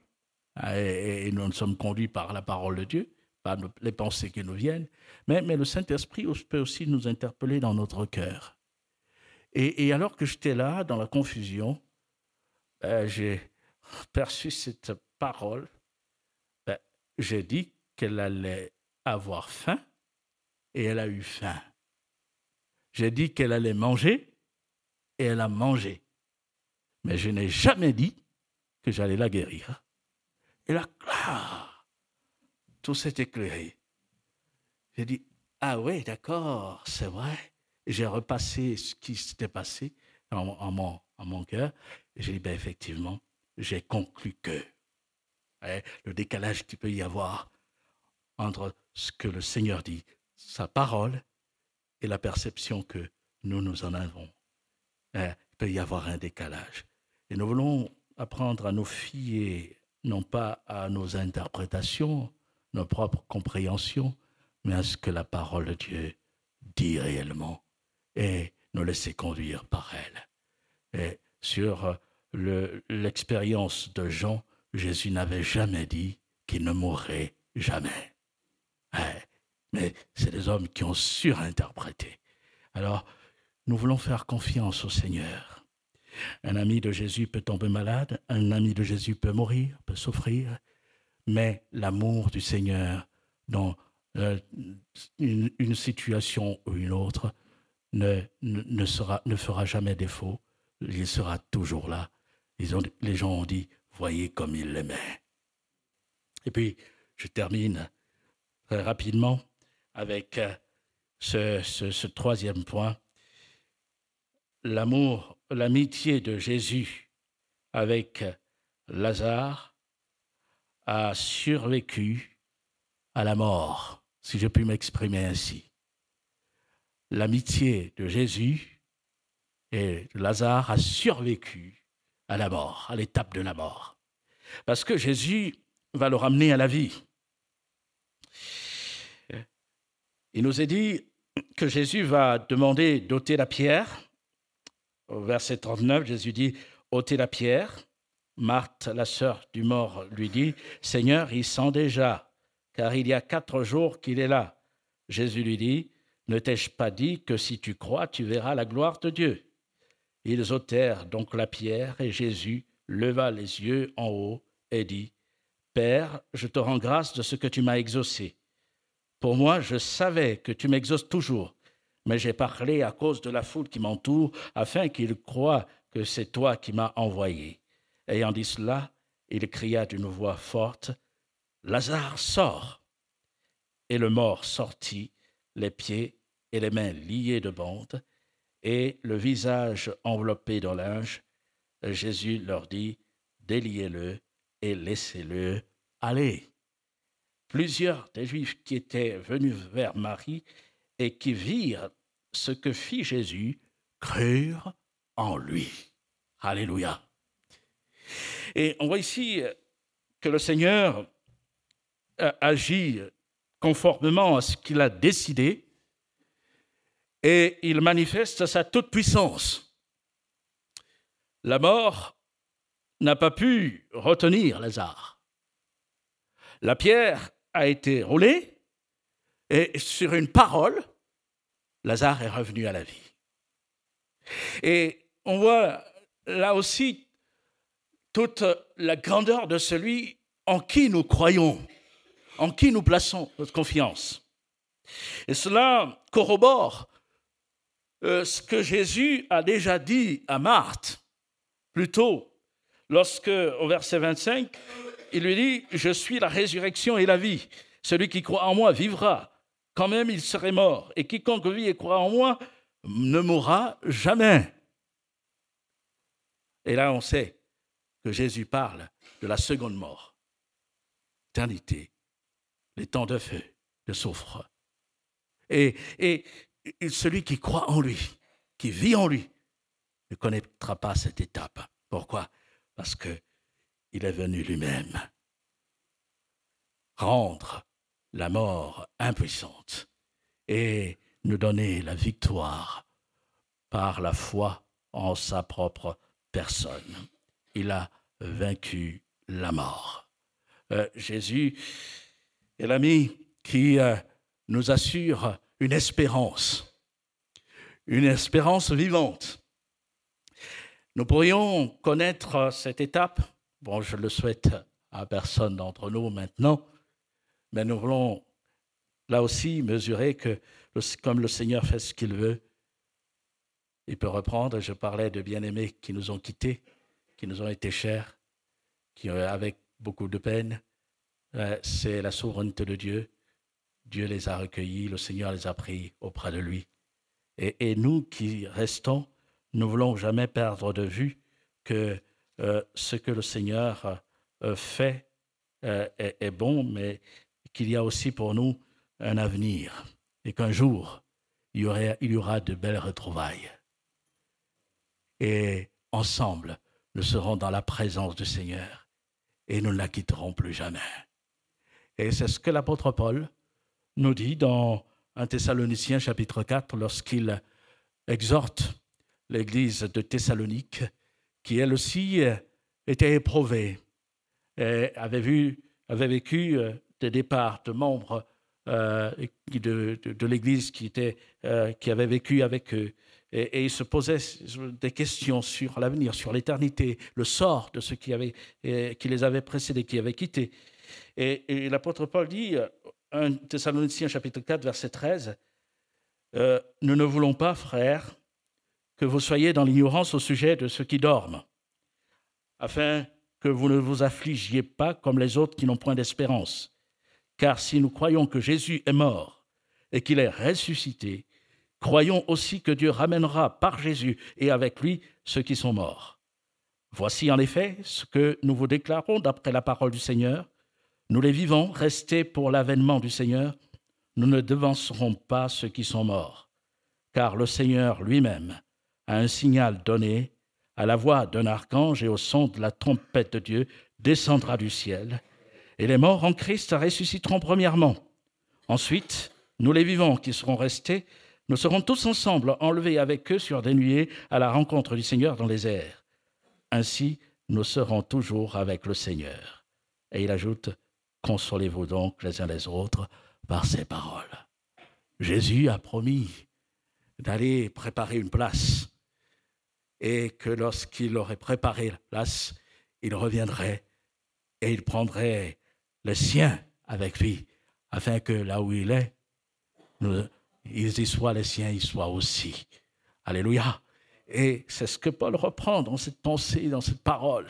Et nous sommes conduits par la parole de Dieu, par les pensées qui nous viennent. Mais le Saint-Esprit peut aussi nous interpeller dans notre cœur. Et alors que j'étais là, dans la confusion, j'ai perçu cette parole. J'ai dit qu'elle allait avoir faim, et elle a eu faim. J'ai dit qu'elle allait manger, et elle a mangé. Mais je n'ai jamais dit que j'allais la guérir. Et là, tout s'est éclairé. J'ai dit, ah oui, d'accord, c'est vrai. Et j'ai repassé ce qui s'était passé en mon cœur. Et j'ai dit, ben effectivement, j'ai conclu que le décalage qu'il peut y avoir entre ce que le Seigneur dit, sa parole, et la perception que nous en avons. Il peut y avoir un décalage. Et nous voulons apprendre à nous fier, non pas à nos interprétations, nos propres compréhensions, mais à ce que la parole de Dieu dit réellement, et nous laisser conduire par elle. Et sur l'expérience de Jean, Jésus n'avait jamais dit qu'il ne mourrait jamais. Mais c'est des hommes qui ont surinterprété. Alors, nous voulons faire confiance au Seigneur. Un ami de Jésus peut tomber malade, un ami de Jésus peut mourir, peut souffrir, mais l'amour du Seigneur dans une situation ou une autre ne fera jamais défaut. Il sera toujours là. Les gens ont dit, voyez comme il l'aimait. Et puis, je termine très rapidement avec ce troisième point. L'amour, l'amitié de Jésus avec Lazare a survécu à la mort, si je puis m'exprimer ainsi. L'amitié de Jésus et de Lazare a survécu à la mort, à l'étape de la mort. Parce que Jésus va le ramener à la vie. Il nous est dit que Jésus va demander d'ôter la pierre. Au verset 39, Jésus dit « ôtez la pierre ». Marthe, la sœur du mort, lui dit « Seigneur, il sent déjà, car il y a 4 jours qu'il est là. » Jésus lui dit ne t'ai-je pas dit que si tu crois, tu verras la gloire de Dieu? Ils ôtèrent donc la pierre, et Jésus leva les yeux en haut et dit, Père, je te rends grâce de ce que tu m'as exaucé. Pour moi, je savais que tu m'exauces toujours, mais j'ai parlé à cause de la foule qui m'entoure, afin qu'ils croient que c'est toi qui m'as envoyé. Ayant dit cela, il cria d'une voix forte, Lazare, sors! Et le mort sortit, les pieds et les mains liés de bandes, et le visage enveloppé de linge. Jésus leur dit, déliez-le et laissez-le aller. Plusieurs des Juifs qui étaient venus vers Marie et qui virent ce que fit Jésus, crurent en lui. Alléluia. Et on voit ici que le Seigneur agit conformément à ce qu'il a décidé et il manifeste sa toute-puissance. La mort n'a pas pu retenir Lazare. La pierre a été roulée et sur une parole, Lazare est revenu à la vie. Et on voit là aussi toute la grandeur de celui en qui nous croyons, en qui nous plaçons notre confiance. Et cela corrobore ce que Jésus a déjà dit à Marthe, plus tôt, lorsque, au verset 25, il lui dit « Je suis la résurrection et la vie. Celui qui croit en moi vivra, quand même il serait mort. Et quiconque vit et croit en moi ne mourra jamais. » Et là, on sait que Jésus parle de la seconde mort, l'éternité, les temps de feu, de soufre. Et celui qui croit en lui, qui vit en lui, ne connaîtra pas cette étape. Pourquoi? Parce qu'il est venu lui-même rendre la mort impuissante et nous donner la victoire par la foi en sa propre personne. Il a vaincu la mort. Jésus est l'ami qui nous assure une espérance vivante. Nous pourrions connaître cette étape, bon, je le souhaite à personne d'entre nous maintenant, mais nous voulons là aussi mesurer que, comme le Seigneur fait ce qu'il veut, il peut reprendre. Je parlais de bien-aimés qui nous ont quittés, qui nous ont été chers, qui, avec beaucoup de peine, c'est la souveraineté de Dieu. Dieu les a recueillis, le Seigneur les a pris auprès de lui. Et nous qui restons, nous ne voulons jamais perdre de vue que ce que le Seigneur fait est bon, mais qu'il y a aussi pour nous un avenir et qu'un jour, il y aura de belles retrouvailles. Et ensemble, nous serons dans la présence du Seigneur et nous ne la quitterons plus jamais. Et c'est ce que l'apôtre Paul nous dit dans 1 Thessaloniciens chapitre 4 lorsqu'il exhorte l'église de Thessalonique qui elle aussi était éprouvée et avait vécu des départs de membres de l'église qui avaient vécu avec eux. Et il se posait des questions sur l'avenir, sur l'éternité, le sort de ceux qui les avaient précédés, qui avaient quittés. Et l'apôtre Paul dit, 1 Thessaloniciens chapitre 4, verset 13, « Nous ne voulons pas, frères, que vous soyez dans l'ignorance au sujet de ceux qui dorment, afin que vous ne vous affligiez pas comme les autres qui n'ont point d'espérance. Car si nous croyons que Jésus est mort et qu'il est ressuscité, croyons aussi que Dieu ramènera par Jésus et avec lui ceux qui sont morts. Voici en effet ce que nous vous déclarons d'après la parole du Seigneur. Nous les vivants, restés pour l'avènement du Seigneur, nous ne devancerons pas ceux qui sont morts. Car le Seigneur lui-même a un signal donné, à la voix d'un archange et au son de la trompette de Dieu, descendra du ciel, et les morts en Christ ressusciteront premièrement. Ensuite, nous les vivants qui serons restés, nous serons tous ensemble enlevés avec eux sur des nuées à la rencontre du Seigneur dans les airs. Ainsi, nous serons toujours avec le Seigneur. Et il ajoute, consolez-vous donc les uns les autres par ces paroles. Jésus a promis d'aller préparer une place et que lorsqu'il aurait préparé la place, il reviendrait et il prendrait les siens avec lui, afin que là où il est, ils y soient, les siens y soient aussi. Alléluia. Et c'est ce que Paul reprend dans cette pensée, dans cette parole.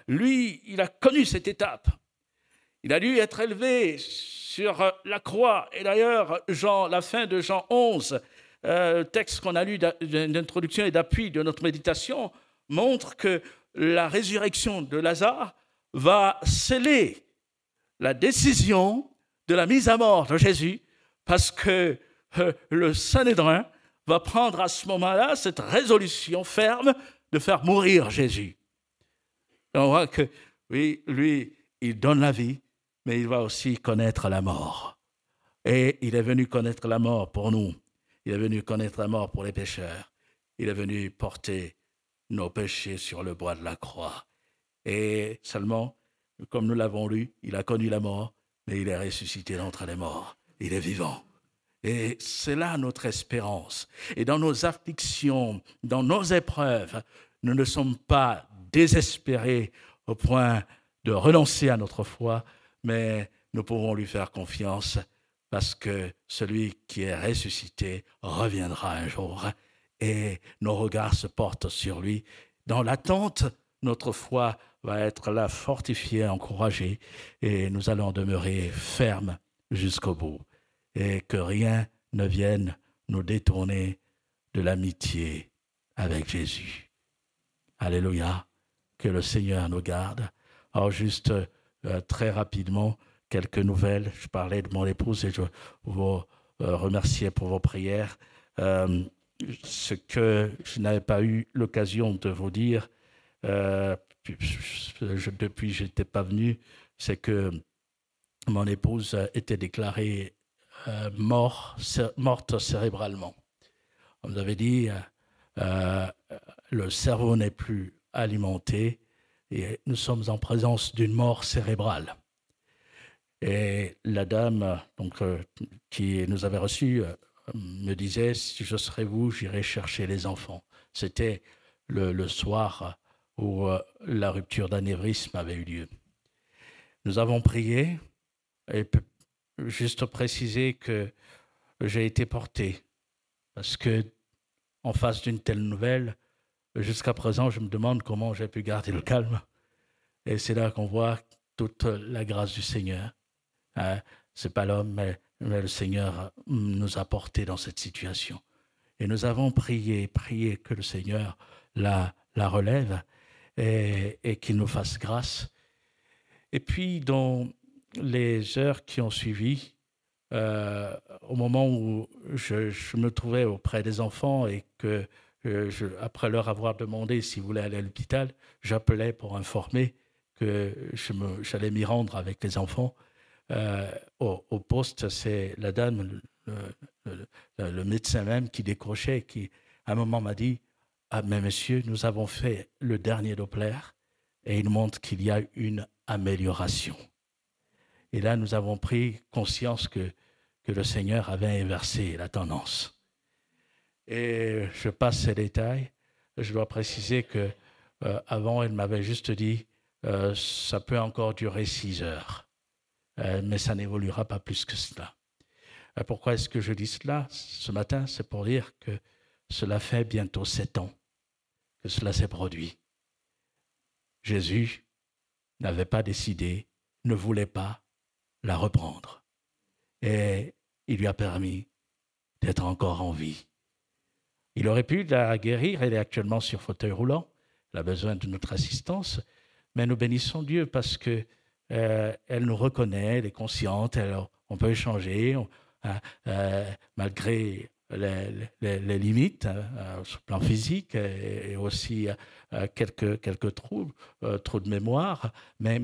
Lui, il a connu cette étape. Il a dû être élevé sur la croix. Et d'ailleurs, la fin de Jean 11, texte qu'on a lu d'introduction et d'appui de notre méditation, montre que la résurrection de Lazare va sceller la décision de la mise à mort de Jésus, parce que le Sanhédrin va prendre à ce moment-là cette résolution ferme de faire mourir Jésus. Et on voit que, oui, lui, il donne la vie, mais il va aussi connaître la mort. Et il est venu connaître la mort pour nous. Il est venu connaître la mort pour les pécheurs. Il est venu porter nos péchés sur le bois de la croix. Et seulement, comme nous l'avons lu, il a connu la mort, mais il est ressuscité d'entre les morts. Il est vivant. Et c'est là notre espérance. Et dans nos afflictions, dans nos épreuves, nous ne sommes pas désespérés au point de renoncer à notre foi, mais nous pouvons lui faire confiance parce que celui qui est ressuscité reviendra un jour et nos regards se portent sur lui. Dans l'attente, notre foi va être là fortifiée, encouragée et nous allons demeurer fermes jusqu'au bout. Et que rien ne vienne nous détourner de l'amitié avec Jésus. Alléluia, que le Seigneur nous garde. Alors juste très rapidement, quelques nouvelles. Je parlais de mon épouse et je vous remercier pour vos prières. Ce que je n'avais pas eu l'occasion de vous dire depuis que je n'étais pas venu, c'est que mon épouse était déclarée morte cérébralement. On nous avait dit le cerveau n'est plus alimenté et nous sommes en présence d'une mort cérébrale. Et la dame qui nous avait reçus me disait, si je serais vous, j'irais chercher les enfants. C'était le soir où la rupture d'anévrisme avait eu lieu. Nous avons prié et juste préciser que j'ai été porté parce que en face d'une telle nouvelle, jusqu'à présent, je me demande comment j'ai pu garder le calme. Et c'est là qu'on voit toute la grâce du Seigneur. C'est pas l'homme, mais le Seigneur nous a portés dans cette situation. Et nous avons prié que le Seigneur la relève et qu'il nous fasse grâce. Et puis, dans les heures qui ont suivi, au moment où je me trouvais auprès des enfants et que, après leur avoir demandé s'ils voulaient aller à l'hôpital, j'appelais pour informer que j'allais m'y rendre avec les enfants. Au poste, c'est la dame, le médecin même qui décrochait, qui à un moment m'a dit « Ah, mais monsieur, nous avons fait le dernier Doppler et il montre qu'il y a une amélioration. » Et là, nous avons pris conscience que le Seigneur avait inversé la tendance. Et je passe ces détails. Je dois préciser qu'avant, elle m'avait juste dit ça peut encore durer 6 heures, mais ça n'évoluera pas plus que cela. Pourquoi est-ce que je dis cela ce matin? C'est pour dire que cela fait bientôt 7 ans que cela s'est produit. Jésus n'avait pas décidé, ne voulait pas la reprendre. Et il lui a permis d'être encore en vie. Il aurait pu la guérir, elle est actuellement sur fauteuil roulant, elle a besoin de notre assistance, mais nous bénissons Dieu parce que elle nous reconnaît, elle est consciente, on peut échanger malgré les limites sur le plan physique et aussi quelques trous de mémoire, mais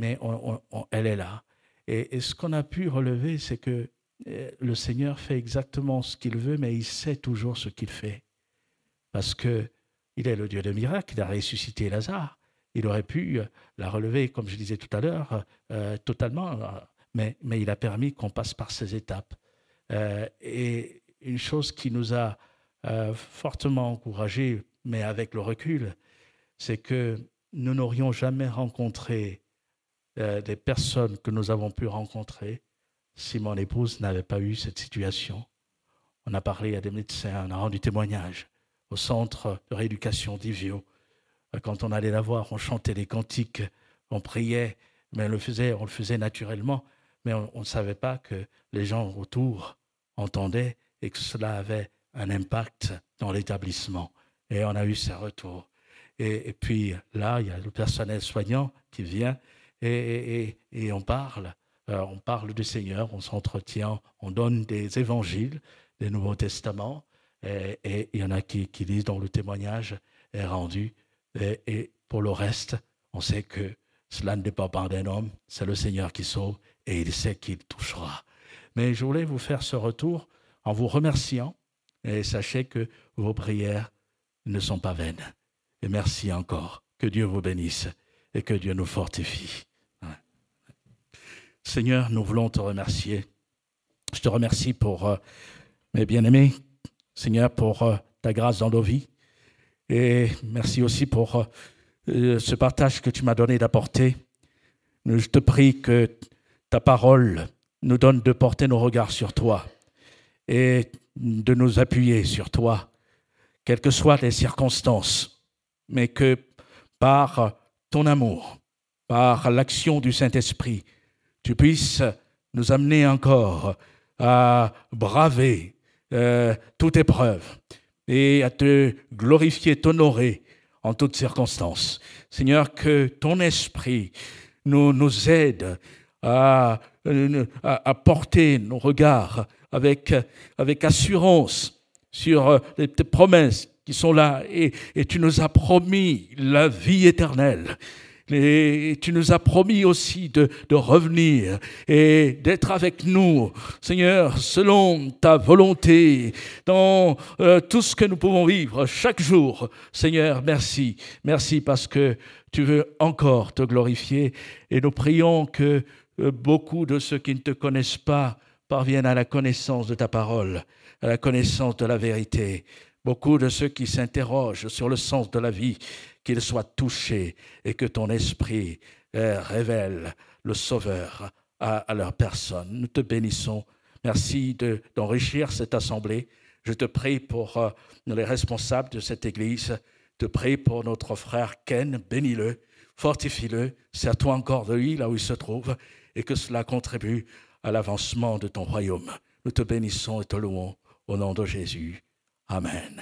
elle est là. Et ce qu'on a pu relever, c'est que le Seigneur fait exactement ce qu'il veut, mais il sait toujours ce qu'il fait. Parce qu'il est le Dieu de miracles, il a ressuscité Lazare. Il aurait pu la relever, comme je disais tout à l'heure, totalement, mais il a permis qu'on passe par ces étapes. Et une chose qui nous a fortement encouragés, mais avec le recul, c'est que nous n'aurions jamais rencontré des personnes que nous avons pu rencontrer si mon épouse n'avait pas eu cette situation. On a parlé à des médecins, on a rendu témoignage au centre de rééducation d'Ivio. Quand on allait la voir, on chantait des cantiques, on priait, mais on le faisait naturellement, mais on ne savait pas que les gens autour entendaient et que cela avait un impact dans l'établissement. Et on a eu ces retours. Et puis là, il y a le personnel soignant qui vient et on parle du Seigneur, on s'entretient, on donne des évangiles, des Nouveaux Testaments, et il y en a qui lisent dont le témoignage est rendu. Et pour le reste, on sait que cela ne dépend pas d'un homme, c'est le Seigneur qui sauve et il sait qu'il touchera. Mais je voulais vous faire ce retour en vous remerciant et sachez que vos prières ne sont pas vaines. Et merci encore. Que Dieu vous bénisse et que Dieu nous fortifie. Seigneur, nous voulons te remercier. Je te remercie pour mes bien-aimés, Seigneur, pour ta grâce dans nos vies. Et merci aussi pour ce partage que tu m'as donné d'apporter. Je te prie que ta parole nous donne de porter nos regards sur toi et de nous appuyer sur toi, quelles que soient les circonstances, mais que par ton amour, par l'action du Saint-Esprit, tu puisses nous amener encore à braver toute épreuve et à te glorifier, t'honorer en toutes circonstances. Seigneur, que ton esprit nous aide à porter nos regards avec assurance sur tes promesses qui sont là. Et tu nous as promis la vie éternelle. Et tu nous as promis aussi de revenir et d'être avec nous, Seigneur, selon ta volonté, dans tout ce que nous pouvons vivre chaque jour. Seigneur, merci. Merci parce que tu veux encore te glorifier. Et nous prions que beaucoup de ceux qui ne te connaissent pas parviennent à la connaissance de ta parole, à la connaissance de la vérité. Beaucoup de ceux qui s'interrogent sur le sens de la vie, qu'ils soient touchés et que ton esprit révèle le Sauveur à leur personne. Nous te bénissons. Merci d'enrichir cette assemblée. Je te prie pour les responsables de cette église. Je te prie pour notre frère Ken. Bénis-le, fortifie-le. Sers-toi encore de lui là où il se trouve et que cela contribue à l'avancement de ton royaume. Nous te bénissons et te louons au nom de Jésus. Amen.